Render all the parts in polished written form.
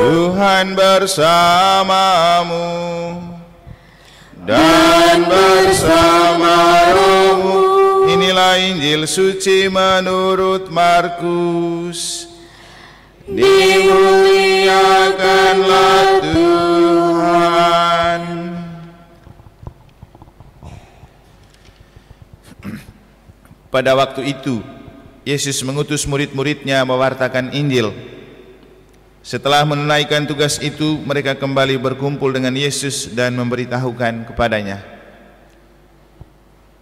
Tuhan bersamamu dan bersama rohmu. Inilah Injil suci menurut Markus. Dimuliakanlah Tuhan. Pada waktu itu, Yesus mengutus murid-muridnya mewartakan Injil. Setelah menunaikan tugas itu, mereka kembali berkumpul dengan Yesus dan memberitahukan kepadanya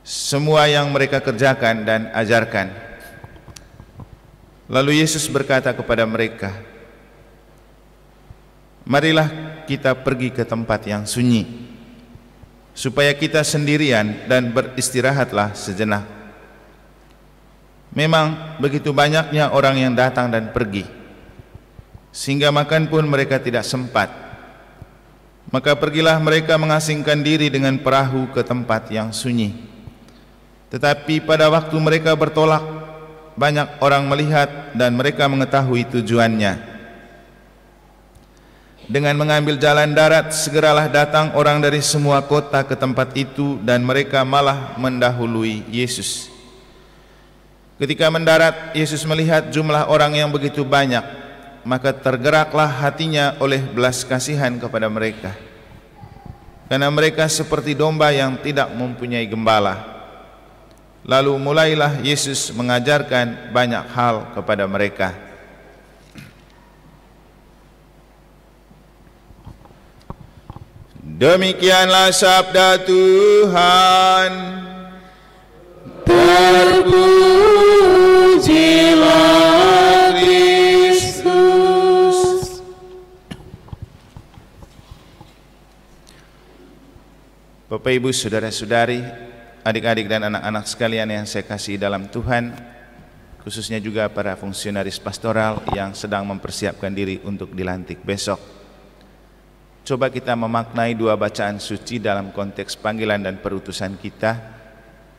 semua yang mereka kerjakan dan ajarkan. Lalu Yesus berkata kepada mereka, "Marilah kita pergi ke tempat yang sunyi, supaya kita sendirian dan beristirahatlah sejenak. Memang begitu banyaknya orang yang datang dan pergi, sehingga makan pun mereka tidak sempat. Maka pergilah mereka mengasingkan diri dengan perahu ke tempat yang sunyi. Tetapi pada waktu mereka bertolak, banyak orang melihat dan mereka mengetahui tujuannya. Dengan mengambil jalan darat, segeralah datang orang dari semua kota ke tempat itu, dan mereka malah mendahului Yesus. Ketika mendarat, Yesus melihat jumlah orang yang begitu banyak, maka tergeraklah hatinya oleh belas kasihan kepada mereka, karena mereka seperti domba yang tidak mempunyai gembala. Lalu mulailah Yesus mengajarkan banyak hal kepada mereka. Demikianlah sabda Tuhan. Terpujilah Kristus. Bapak, Ibu, saudara-saudari, adik-adik dan anak-anak sekalian yang saya kasih dalam Tuhan, khususnya juga para fungsionaris pastoral yang sedang mempersiapkan diri untuk dilantik besok. Coba kita memaknai dua bacaan suci dalam konteks panggilan dan perutusan kita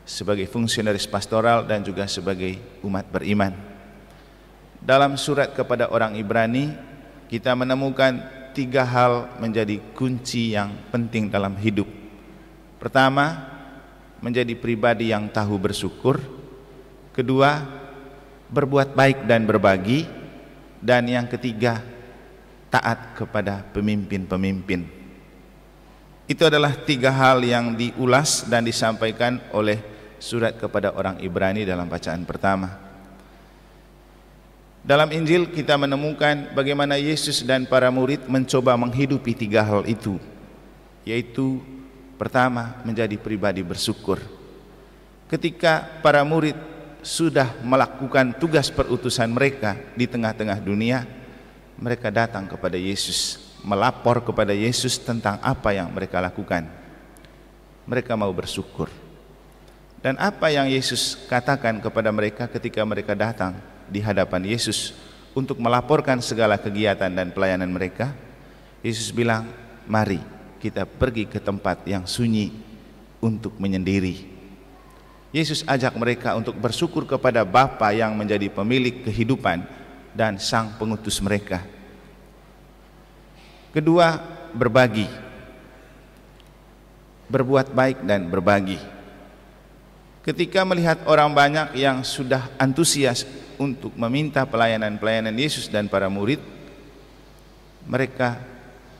sebagai fungsionaris pastoral dan juga sebagai umat beriman. Dalam surat kepada orang Ibrani, kita menemukan tiga hal menjadi kunci yang penting dalam hidup. Pertama, menjadi pribadi yang tahu bersyukur. Kedua, berbuat baik dan berbagi. Dan yang ketiga, taat kepada pemimpin-pemimpin. Itu adalah tiga hal yang diulas dan disampaikan oleh surat kepada orang Ibrani dalam bacaan pertama. Dalam Injil kita menemukan bagaimana Yesus dan para murid mencoba menghidupi tiga hal itu, yaitu pertama, menjadi pribadi bersyukur. Ketika para murid sudah melakukan tugas perutusan mereka di tengah-tengah dunia, mereka datang kepada Yesus, melapor kepada Yesus tentang apa yang mereka lakukan. Mereka mau bersyukur. Dan apa yang Yesus katakan kepada mereka ketika mereka datang di hadapan Yesus untuk melaporkan segala kegiatan dan pelayanan mereka? Yesus bilang, "Mari kita pergi ke tempat yang sunyi untuk menyendiri." Yesus ajak mereka untuk bersyukur kepada Bapa yang menjadi pemilik kehidupan dan sang pengutus mereka. Kedua, berbagi, berbuat baik dan berbagi. Ketika melihat orang banyak yang sudah antusias untuk meminta pelayanan-pelayanan Yesus dan para murid,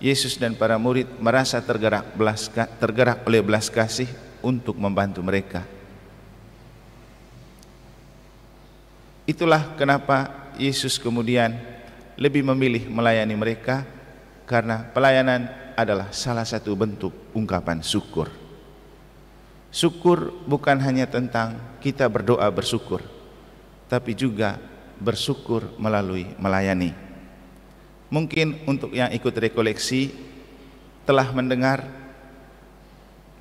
Yesus dan para murid merasa tergerak oleh belas kasih untuk membantu mereka. Itulah kenapa Yesus kemudian lebih memilih melayani mereka, karena pelayanan adalah salah satu bentuk ungkapan syukur. Syukur bukan hanya tentang kita berdoa bersyukur, tapi juga bersyukur melalui melayani. Mungkin untuk yang ikut rekoleksi telah mendengar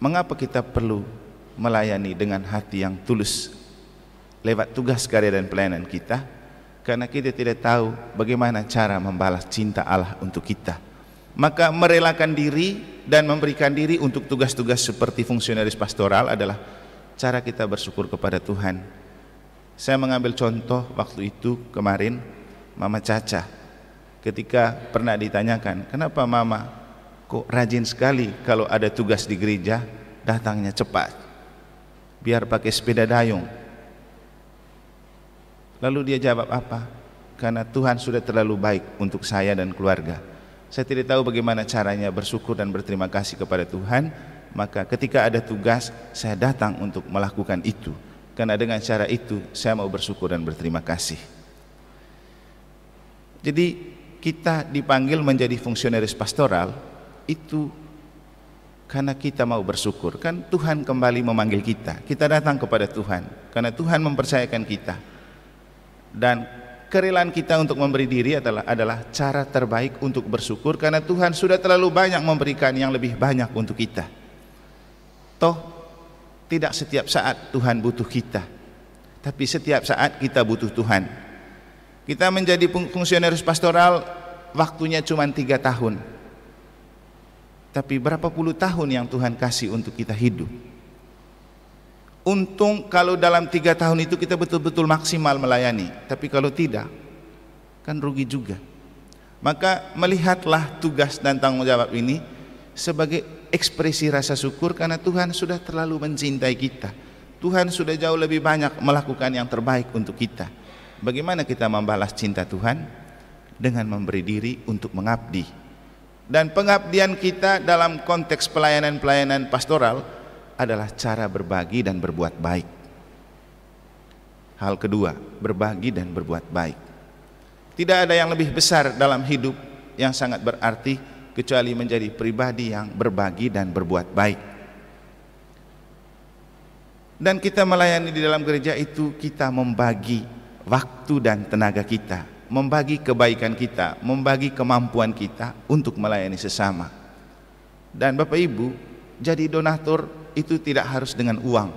mengapa kita perlu melayani dengan hati yang tulus lewat tugas karya dan pelayanan kita, karena kita tidak tahu bagaimana cara membalas cinta Allah untuk kita. Maka merelakan diri dan memberikan diri untuk tugas-tugas seperti fungsionaris pastoral adalah cara kita bersyukur kepada Tuhan. Saya mengambil contoh waktu itu kemarin Mama Caca. ketika pernah ditanyakan, kenapa mama kok rajin sekali kalau ada tugas di gereja datangnya cepat, biar pakai sepeda dayung. Lalu dia jawab apa? Karena Tuhan sudah terlalu baik untuk saya dan keluarga. Saya tidak tahu bagaimana caranya bersyukur dan berterima kasih kepada Tuhan, maka ketika ada tugas saya datang untuk melakukan itu, karena dengan cara itu saya mau bersyukur dan berterima kasih. Jadi kita dipanggil menjadi fungsionaris pastoral itu karena kita mau bersyukur. Kan Tuhan kembali memanggil kita, kita datang kepada Tuhan karena Tuhan mempercayakan kita, dan kerelaan kita untuk memberi diri adalah cara terbaik untuk bersyukur, karena Tuhan sudah terlalu banyak memberikan yang lebih banyak untuk kita. Toh tidak setiap saat Tuhan butuh kita, tapi setiap saat kita butuh Tuhan. Kita menjadi fungsionaris pastoral waktunya cuma 3 tahun, tapi berapa puluh tahun yang Tuhan kasih untuk kita hidup. Untung kalau dalam 3 tahun itu kita betul-betul maksimal melayani, tapi kalau tidak kan rugi juga. Maka melihatlah tugas dan tanggung jawab ini sebagai ekspresi rasa syukur, karena Tuhan sudah terlalu mencintai kita. Tuhan sudah jauh lebih banyak melakukan yang terbaik untuk kita. Bagaimana kita membalas cinta Tuhan? Dengan memberi diri untuk mengabdi. Dan pengabdian kita dalam konteks pelayanan-pelayanan pastoral adalah cara berbagi dan berbuat baik. Hal kedua, berbagi dan berbuat baik. Tidak ada yang lebih besar dalam hidup yang sangat berarti kecuali menjadi pribadi yang berbagi dan berbuat baik. Dan kita melayani di dalam gereja itu, kita membagi waktu dan tenaga kita, membagi kebaikan kita, membagi kemampuan kita untuk melayani sesama. Dan Bapak Ibu, jadi donatur itu tidak harus dengan uang,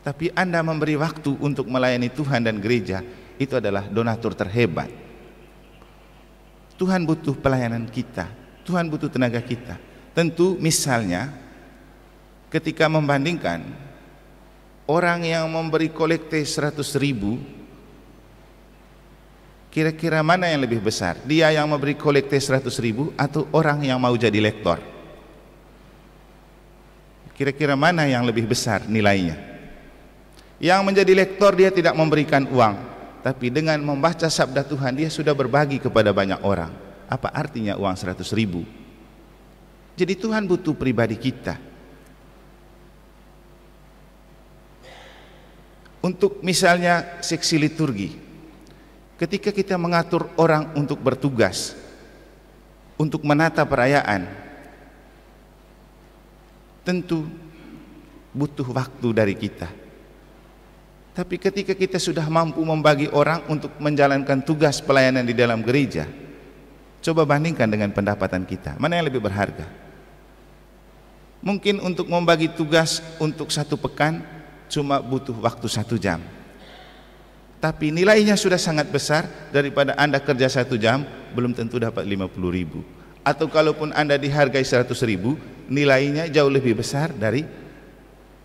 tapi Anda memberi waktu untuk melayani Tuhan dan gereja, itu adalah donatur terhebat. Tuhan butuh pelayanan kita, Tuhan butuh tenaga kita. Tentu misalnya ketika membandingkan orang yang memberi kolekte 100.000, kira-kira mana yang lebih besar? Dia yang memberi kolekte 100.000 atau orang yang mau jadi lektor? Kira-kira mana yang lebih besar nilainya? Yang menjadi lektor dia tidak memberikan uang, tapi dengan membaca sabda Tuhan dia sudah berbagi kepada banyak orang. Apa artinya uang 100.000? Jadi Tuhan butuh pribadi kita. Untuk misalnya seksi liturgi, ketika kita mengatur orang untuk bertugas, untuk menata perayaan, tentu butuh waktu dari kita. Tapi ketika kita sudah mampu membagi orang untuk menjalankan tugas pelayanan di dalam gereja, coba bandingkan dengan pendapatan kita, mana yang lebih berharga? Mungkin untuk membagi tugas untuk 1 pekan cuma butuh waktu 1 jam, tapi nilainya sudah sangat besar daripada Anda kerja 1 jam belum tentu dapat 50.000. Atau kalaupun Anda dihargai 100.000, nilainya jauh lebih besar dari,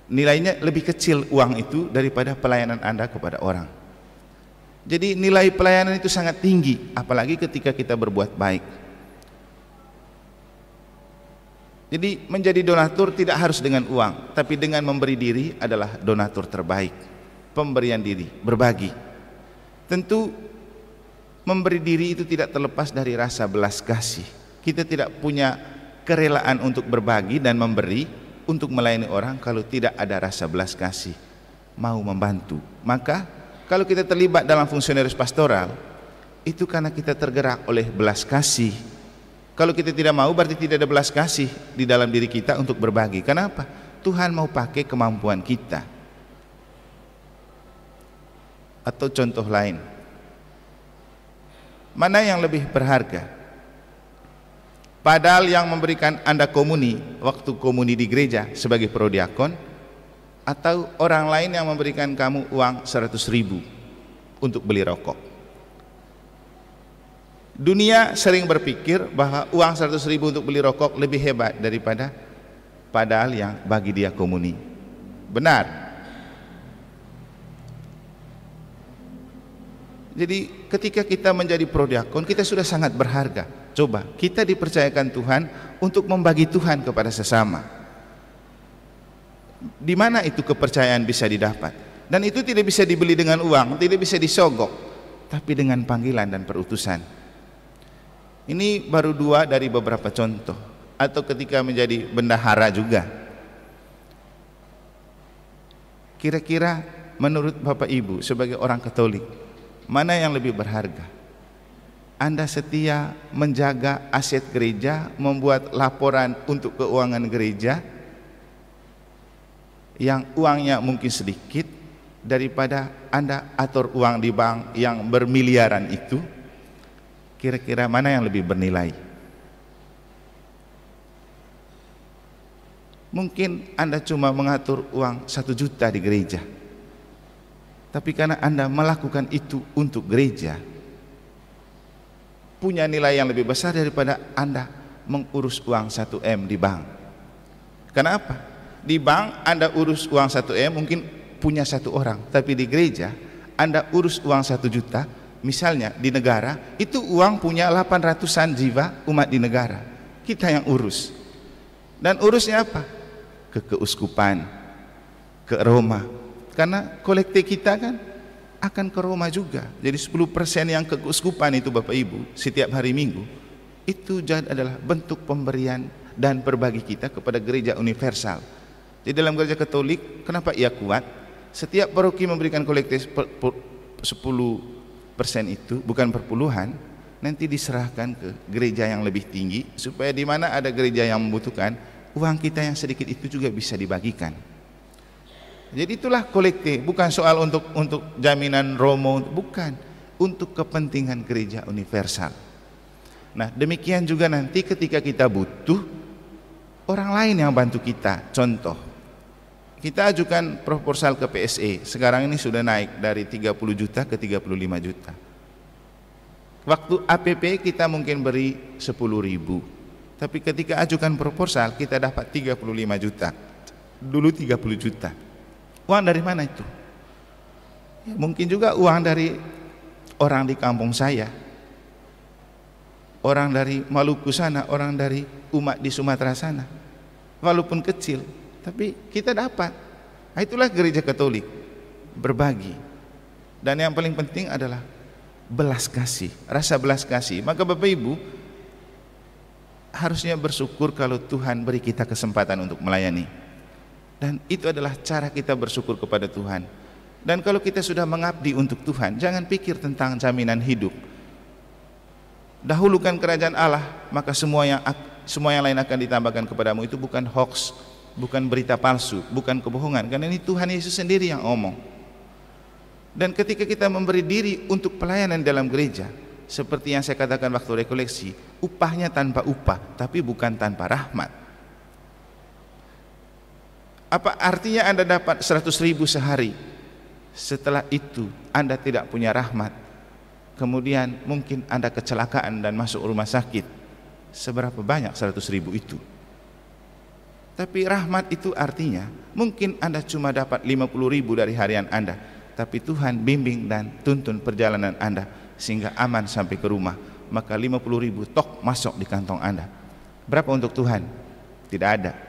nilainya lebih kecil uang itu daripada pelayanan Anda kepada orang. Jadi nilai pelayanan itu sangat tinggi, apalagi ketika kita berbuat baik. Jadi menjadi donatur tidak harus dengan uang, tapi dengan memberi diri adalah donatur terbaik. Pemberian diri, berbagi. Tentu memberi diri itu tidak terlepas dari rasa belas kasih. Kita tidak punya kerelaan untuk berbagi dan memberi untuk melayani orang kalau tidak ada rasa belas kasih, mau membantu. Maka kalau kita terlibat dalam fungsionaris pastoral, itu karena kita tergerak oleh belas kasih. Kalau kita tidak mau, berarti tidak ada belas kasih di dalam diri kita untuk berbagi. Kenapa? Tuhan mau pakai kemampuan kita. Atau contoh lain, mana yang lebih berharga? Padahal yang memberikan Anda komuni, waktu komuni di gereja sebagai prodiakon, atau orang lain yang memberikan kamu uang 100.000 untuk beli rokok? Dunia sering berpikir bahwa uang 100.000 untuk beli rokok lebih hebat daripada padahal yang bagi dia komuni. Benar. Jadi ketika kita menjadi prodiakon, kita sudah sangat berharga. Coba, kita dipercayakan Tuhan untuk membagi Tuhan kepada sesama. Di mana itu kepercayaan bisa didapat? Dan itu tidak bisa dibeli dengan uang, tidak bisa disogok, tapi dengan panggilan dan perutusan. Ini baru 2 dari beberapa contoh. Atau ketika menjadi bendahara juga. Kira-kira menurut Bapak Ibu sebagai orang Katolik, mana yang lebih berharga? Anda setia menjaga aset gereja, membuat laporan untuk keuangan gereja yang uangnya mungkin sedikit, daripada Anda atur uang di bank yang bermiliaran itu? Kira-kira mana yang lebih bernilai? Mungkin Anda cuma mengatur uang 1 juta di gereja, tapi karena Anda melakukan itu untuk gereja, punya nilai yang lebih besar daripada Anda mengurus uang 1 M di bank. Kenapa? Di bank Anda urus uang 1 M mungkin punya 1 orang, tapi di gereja Anda urus uang 1 juta. Misalnya di negara itu uang punya 800-an jiwa umat di negara, kita yang urus. Dan urusnya apa? Ke keuskupan, ke Roma, karena kolekte kita kan akan ke Roma juga. Jadi 10% yang ke keuskupan itu Bapak Ibu setiap hari Minggu, itu adalah bentuk pemberian dan berbagi kita kepada gereja universal. Di dalam gereja Katolik, kenapa ia kuat? Setiap paroki memberikan kolekte 10% itu, bukan perpuluhan, nanti diserahkan ke gereja yang lebih tinggi, supaya di mana ada gereja yang membutuhkan, uang kita yang sedikit itu juga bisa dibagikan. Jadi itulah kolekte, bukan soal untuk jaminan Romo, bukan, untuk kepentingan gereja universal. Nah, demikian juga nanti ketika kita butuh, orang lain yang bantu kita. Contoh, kita ajukan proposal ke PSE, sekarang ini sudah naik dari 30 juta ke 35 juta. Waktu APP kita mungkin beri 10.000, tapi ketika ajukan proposal kita dapat 35 juta. Dulu 30 juta. Uang dari mana itu? Ya, mungkin juga uang dari orang di kampung saya, orang dari Maluku sana, orang dari umat di Sumatera sana. Walaupun kecil, tapi kita dapat. Nah, itulah gereja Katolik, berbagi. Dan yang paling penting adalah belas kasih, rasa belas kasih. Maka Bapak Ibu harusnya bersyukur kalau Tuhan beri kita kesempatan untuk melayani. Dan itu adalah cara kita bersyukur kepada Tuhan. Dan kalau kita sudah mengabdi untuk Tuhan, jangan pikir tentang jaminan hidup. Dahulukan kerajaan Allah, maka semua yang lain akan ditambahkan kepadamu. Itu bukan hoax, bukan berita palsu, bukan kebohongan, karena ini Tuhan Yesus sendiri yang ngomong. Dan ketika kita memberi diri untuk pelayanan dalam gereja, seperti yang saya katakan waktu rekoleksi, upahnya tanpa upah, tapi bukan tanpa rahmat. Apa artinya Anda dapat 100.000 sehari, setelah itu Anda tidak punya rahmat, kemudian mungkin Anda kecelakaan dan masuk rumah sakit? Seberapa banyak 100.000 itu? Tapi rahmat itu artinya mungkin Anda cuma dapat 50.000 dari harian Anda, tapi Tuhan bimbing dan tuntun perjalanan Anda sehingga aman sampai ke rumah, maka 50.000 tok masuk di kantong Anda. Berapa untuk Tuhan? Tidak ada.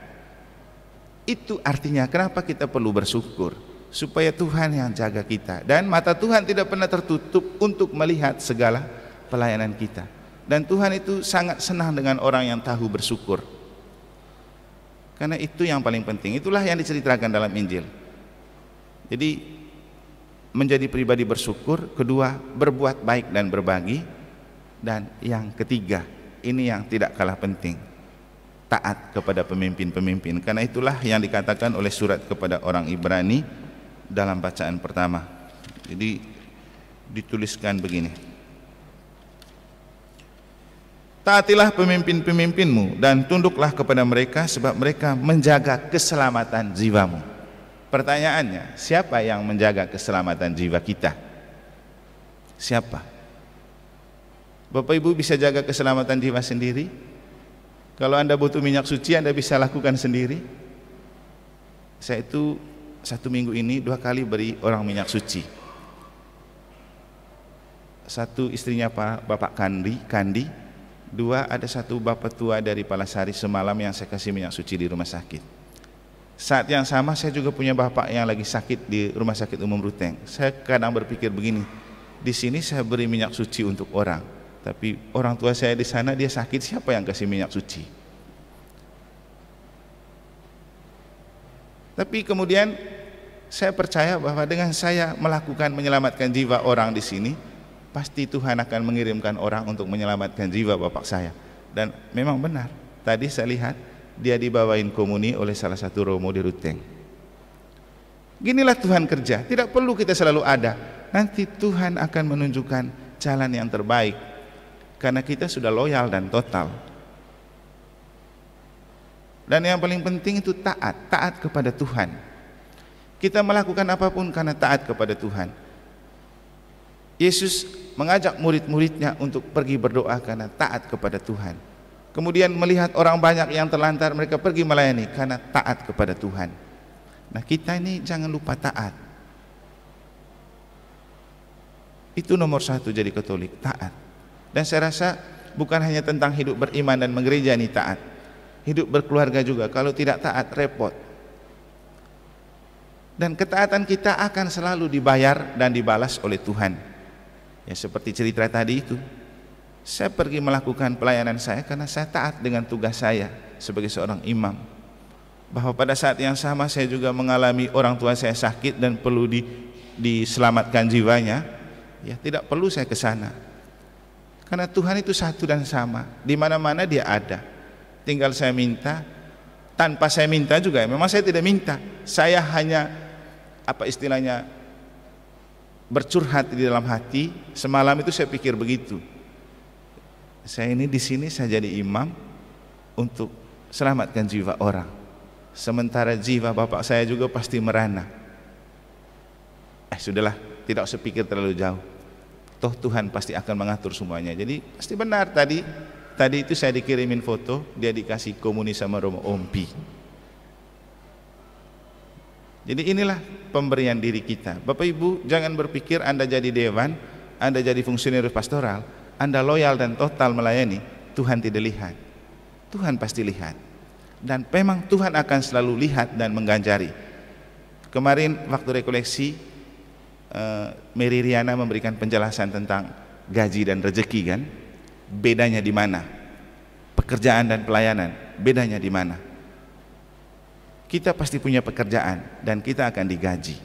Itu artinya kenapa kita perlu bersyukur, supaya Tuhan yang jaga kita, dan mata Tuhan tidak pernah tertutup untuk melihat segala pelayanan kita. Dan Tuhan itu sangat senang dengan orang yang tahu bersyukur, karena itu yang paling penting. Itulah yang diceritakan dalam Injil. Jadi menjadi pribadi bersyukur, kedua berbuat baik dan berbagi, dan yang ketiga, ini yang tidak kalah penting, taat kepada pemimpin-pemimpin. Karena itulah yang dikatakan oleh surat kepada orang Ibrani dalam bacaan pertama. Jadi dituliskan begini: taatilah pemimpin-pemimpinmu dan tunduklah kepada mereka, sebab mereka menjaga keselamatan jiwamu. Pertanyaannya, siapa yang menjaga keselamatan jiwa kita? Siapa? Bapak Ibu bisa jaga keselamatan jiwa sendiri? Kalau Anda butuh minyak suci, Anda bisa lakukan sendiri. Saya itu 1 minggu ini 2 kali beri orang minyak suci. satu istrinya Bapak Kandi, dua ada satu bapak tua dari Palasari semalam yang saya kasih minyak suci di rumah sakit. Saat yang sama saya juga punya bapak yang lagi sakit di rumah sakit umum Ruteng. Saya kadang berpikir begini, di sini saya beri minyak suci untuk orang, tapi orang tua saya di sana dia sakit, siapa yang kasih minyak suci? Tapi kemudian saya percaya bahwa dengan saya melakukan menyelamatkan jiwa orang di sini, pasti Tuhan akan mengirimkan orang untuk menyelamatkan jiwa bapak saya. Dan memang benar, tadi saya lihat dia dibawain komuni oleh salah satu romo di Ruteng. Ginilah Tuhan kerja, tidak perlu kita selalu ada. Nanti Tuhan akan menunjukkan jalan yang terbaik, karena kita sudah loyal dan total. Dan yang paling penting itu taat kepada Tuhan. Kita melakukan apapun karena taat kepada Tuhan. Yesus mengajak murid-muridnya untuk pergi berdoa karena taat kepada Tuhan. Kemudian melihat orang banyak yang terlantar, mereka pergi melayani karena taat kepada Tuhan. Nah, kita ini jangan lupa taat. Itu nomor satu jadi Katolik, taat. Dan saya rasa bukan hanya tentang hidup beriman dan menggereja ini taat, hidup berkeluarga juga. Kalau tidak taat, repot. Dan ketaatan kita akan selalu dibayar dan dibalas oleh Tuhan. Ya, seperti cerita tadi itu, saya pergi melakukan pelayanan saya karena saya taat dengan tugas saya sebagai seorang imam. Bahwa pada saat yang sama saya juga mengalami orang tua saya sakit dan perlu diselamatkan jiwanya, ya tidak perlu saya ke sana. Karena Tuhan itu satu dan sama, di mana-mana Dia ada. Tinggal saya minta, tanpa saya minta juga, memang saya tidak minta. Saya hanya bercurhat di dalam hati. Semalam itu saya pikir begitu. Saya ini di sini saya jadi imam untuk selamatkan jiwa orang. Sementara jiwa bapak saya juga pasti merana. Sudahlah, tidak usah pikir terlalu jauh. Toh Tuhan pasti akan mengatur semuanya. Jadi pasti benar tadi itu saya dikirimin foto, dia dikasih komuni sama Romo Ompi. Jadi inilah pemberian diri kita. Bapak Ibu, jangan berpikir Anda jadi dewan, Anda jadi fungsionaris pastoral, Anda loyal dan total melayani, Tuhan tidak lihat. Tuhan pasti lihat. Dan memang Tuhan akan selalu lihat dan mengganjari. Kemarin waktu rekoleksi, Mary Riana memberikan penjelasan tentang gaji dan rezeki kan. Bedanya di mana? Pekerjaan dan pelayanan, bedanya di mana? Kita pasti punya pekerjaan dan kita akan digaji.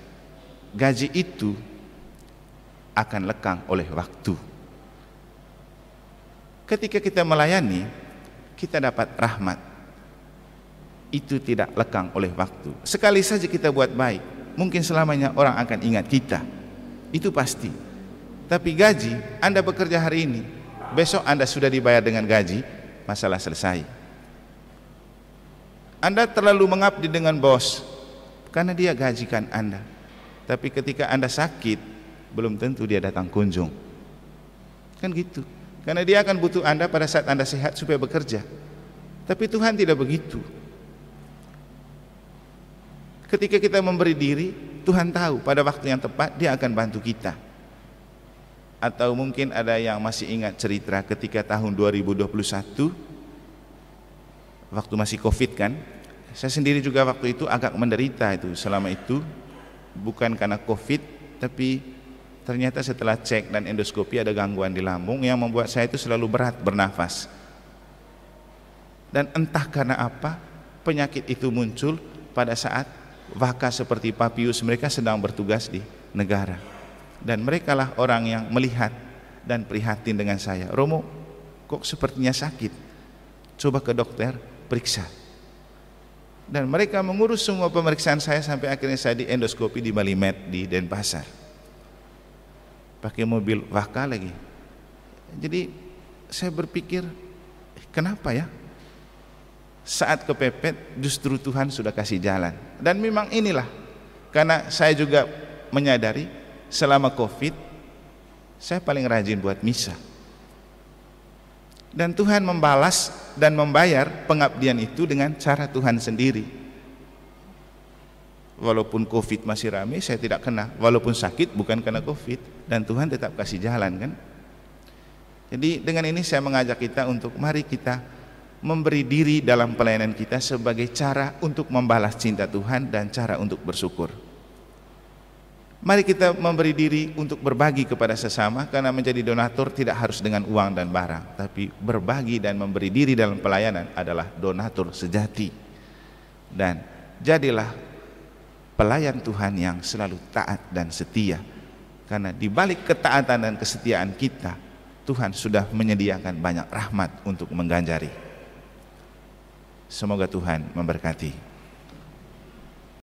Gaji itu akan lekang oleh waktu. Ketika kita melayani, kita dapat rahmat. Itu tidak lekang oleh waktu. Sekali saja kita buat baik, mungkin selamanya orang akan ingat kita. Itu pasti. Tapi gaji, Anda bekerja hari ini, besok Anda sudah dibayar dengan gaji, masalah selesai. Anda terlalu mengabdi dengan bos karena dia gajikan Anda. Tapi ketika Anda sakit, belum tentu dia datang kunjung. Kan gitu. Karena dia akan butuh Anda pada saat Anda sehat supaya bekerja. Tapi Tuhan tidak begitu. Ketika kita memberi diri, Tuhan tahu pada waktu yang tepat Dia akan bantu kita. Atau mungkin ada yang masih ingat cerita ketika tahun 2021, waktu masih COVID kan, saya sendiri juga waktu itu agak menderita itu selama itu, bukan karena COVID, tapi ternyata setelah cek dan endoskopi ada gangguan di lambung yang membuat saya itu selalu berat bernafas. Dan entah karena apa, penyakit itu muncul pada saat Vaka seperti Papius mereka sedang bertugas di negara. Dan merekalah orang yang melihat dan prihatin dengan saya. Romo, kok sepertinya sakit? Coba ke dokter, periksa. Dan mereka mengurus semua pemeriksaan saya sampai akhirnya saya di endoskopi di Balimed di Denpasar. Pakai mobil Vaka lagi. Jadi saya berpikir, kenapa ya? Saat kepepet justru Tuhan sudah kasih jalan. Dan memang inilah, karena saya juga menyadari selama COVID saya paling rajin buat misa. Dan Tuhan membalas dan membayar pengabdian itu dengan cara Tuhan sendiri. Walaupun COVID masih ramai, saya tidak kena. Walaupun sakit bukan karena COVID, dan Tuhan tetap kasih jalan kan. Jadi dengan ini saya mengajak kita untuk mari kita memberi diri dalam pelayanan kita sebagai cara untuk membalas cinta Tuhan dan cara untuk bersyukur. Mari kita memberi diri untuk berbagi kepada sesama, karena menjadi donatur tidak harus dengan uang dan barang, tapi berbagi dan memberi diri dalam pelayanan adalah donatur sejati. Dan jadilah pelayan Tuhan yang selalu taat dan setia, karena di balik ketaatan dan kesetiaan kita, Tuhan sudah menyediakan banyak rahmat untuk mengganjari. Semoga Tuhan memberkati.